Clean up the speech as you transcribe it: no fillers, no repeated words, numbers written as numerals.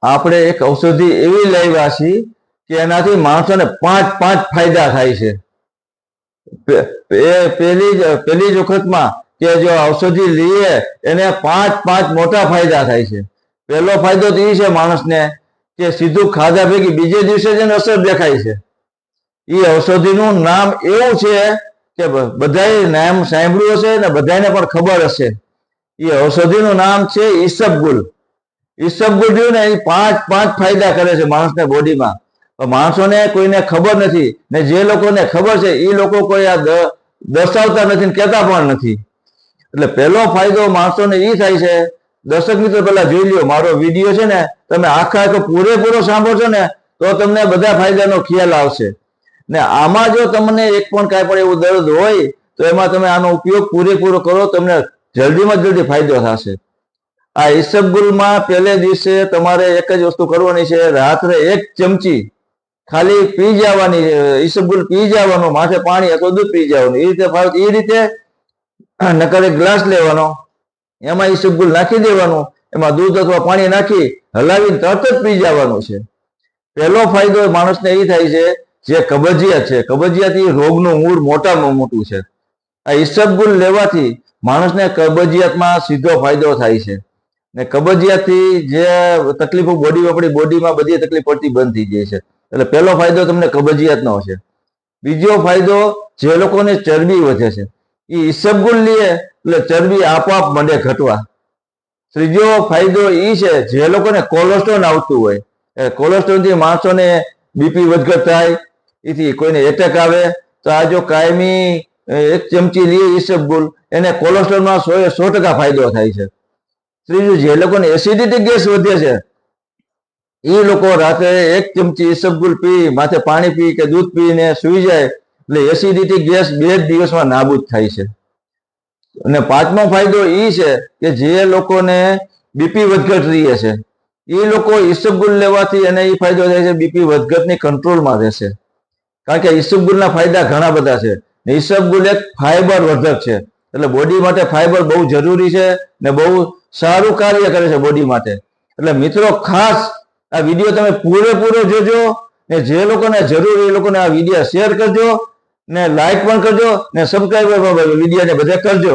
આપણે એક ઔષધિ એવી લાવ્યા છીએ કે એનાથી માણસોને 5 ફાયદા થાય છે. પેલી જ વખતમાં કે જો ઔષધિ લઈએ એને 5 મોટા ફાયદા થાય છે. પહેલો ફાયદો તો એ છે માણસને કે સીધું ખાધા ભેગી બીજે દિવસે જ અસર દેખાય છે. એ ઔષધિનું નામ એવું છે કે બધાએ નામ સાંભળ્યું હશે ને બધાને પણ ખબર હશે. એ ઔષધિનું નામ છે ઈસબગુલ. ઈસબગુલ રહ્યું ને એ 5 ફાયદા કરે છે માણસને બોડીમાં. માણસોને કોઈને ખબર નથી ને જે લોકોને ખબર છે એ લોકો કોઈ આ દર્શાવતા નથી ને કહેતા પણ નથી. એટલે પહેલો ફાયદો માણસોને એ થાય છે. દર્શક મિત્રો પેલા જોઈ લ્યો મારો વિડીયો છે ને, તમે આખો પૂરેપૂરો સાંભળશો ને તો તમને બધા ફાયદાનો ખ્યાલ આવશે. ને આમાં જો તમને એક પણ કાંઈ પણ એવું દર્દ હોય તો એમાં તમે આનો ઉપયોગ પૂરેપૂરો કરો, તમને જલ્દીમાં જલ્દી ફાયદો થશે. આ ઈસબગુલમાં પહેલે દિવસે તમારે એક જ વસ્તુ કરવાની છે, રાત્રે 1 ચમચી ખાલી પી જવાની. ઈસબગુલ પી જવાનું, માથે પાણી અથવા દૂધ પી જવાનું. એ રીતે નકર એક ગ્લાસ લેવાનો, એમાં ઈસબગુલ નાખી દેવાનું, એમાં દૂધ અથવા પાણી નાખી હલાવીને તરત જ પી જવાનું છે. પહેલો ફાયદો માણસને એ થાય છે જે કબજિયાત છે. કબજિયાત એ રોગનું મૂળ મોટામાં મોટું છે. આ ઈસબગુલ લેવાથી માણસને કબજિયાતમાં સીધો ફાયદો થાય છે. ને કબજિયાતથી જે તકલીફો આપણી બોડીમાં બધી તકલીફ પડતી બંધ થઈ જાય છે. એટલે પહેલો ફાયદો તમને કબજિયાતનો છે. બીજો ફાયદો જે લોકોને ચરબી વધે છે એ ઈસબગુલ લે એટલે ચરબી આપોઆપ મંડે ઘટવા. ત્રીજો ફાયદો એ છે જે લોકોને કોલેસ્ટ્રોલ આવતું હોય, કોલેસ્ટ્રોલથી માણસોને બીપી વધઘટ થાય, એથી કોઈને એટેક આવે તો આ જો કાયમી 1 ચમચી લઈએ ઈસબગુલ, એને કોલેસ્ટ્રોલમાં 100% ફાયદો થાય છે. ત્રીજું, જે લોકોને એસિડિટી ગેસ વધે છે એ લોકો રાત્રે 1 ચમચી ઈસબગુલ પી, માથે પાણી પી કે દૂધ પીને સૂઈ જાય એટલે એસિડિટી ગેસ 2 દિવસમાં નાબૂદ થાય છે. અને 5મો ફાયદો એ છે કે જે લોકોને બીપી વધઘટ રહે છે એ લોકો ઈસબગુલ લેવાથી એને એ ફાયદો થાય છે, બીપી વધઘટની કંટ્રોલમાં રહેશે. કારણ કે ઈસબગુલના ફાયદા ઘણા બધા છે. ઈસબગુલ એક ફાઈબર વર્ધક છે. એટલે બોડી માટે ફાઈબર બહુ જરૂરી છે ને બહુ સારું કાર્ય કરે છે બોડી માટે. એટલે મિત્રો ખાસ આ વિડીયો તમે પૂરેપૂરો જોજો ને જે લોકોને જરૂર એ લોકોને આ વિડીયો શેર કરજો ને લાઈક પણ કરજો ને સબસ્ક્રાઈબ વિડીયોને બધે કરજો.